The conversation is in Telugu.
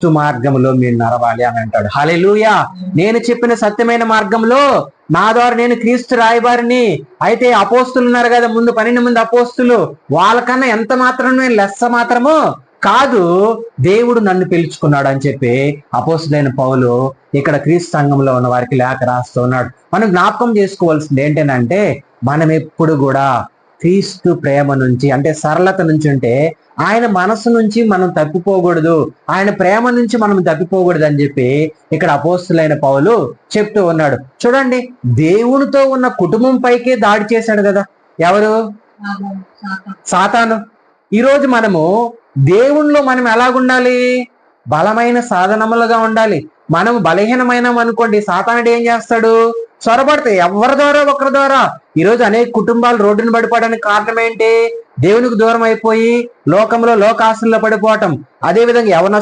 క్రీస్తు మార్గంలో మీరు నడవాలి అని అంటాడు. హల్లెలూయా. నేను చెప్పిన సత్యమైన మార్గంలో నా ద్వారా నేను క్రీస్తు రాయబారిని. అయితే అపోస్తులు ఉన్నారు కదా, ముందు 12 మంది అపోస్తులు, వాళ్ళకన్నా ఎంత మాత్రం లెస్స మాత్రము కాదు, దేవుడు నన్ను పిలుచుకున్నాడు అని చెప్పి అపోస్తులైన పౌలు ఇక్కడ క్రీస్తు సంఘంలో ఉన్న వారికి లేఖ రాస్తూ ఉన్నాడు. మనం జ్ఞాపకం చేసుకోవాల్సింది ఏంటంటే, మనం ఎప్పుడు కూడా క్రీస్తు ప్రేమ నుంచి, అంటే సరళత నుంచి, ఉంటే ఆయన మనసు నుంచి మనం తప్పిపోకూడదు, ఆయన ప్రేమ నుంచి మనం తప్పిపోకూడదు అని చెప్పి ఇక్కడ అపోస్తులైన పౌలు చెప్తూ ఉన్నాడు. చూడండి, దేవునితో ఉన్న కుటుంబం పైకే దాడి చేశాడు కదా. ఎవరు? సాతాను. ఈరోజు మనము దేవునిలో మనం ఎలాగుండాలి? బలమైన సాధనములుగా ఉండాలి. మనం బలహీనమైన అనుకోండి, సాతానుడు ఏం చేస్తాడు? చొరబడతాయి ఎవరి ద్వారా ఒకరి ద్వారా. ఈరోజు అనేక కుటుంబాలు రోడ్డును పడిపోవడానికి కారణం ఏంటి? దేవునికి దూరం అయిపోయి లోకంలో లోకాశల్లో పడిపోవటం. అదే విధంగా యవనస్తులు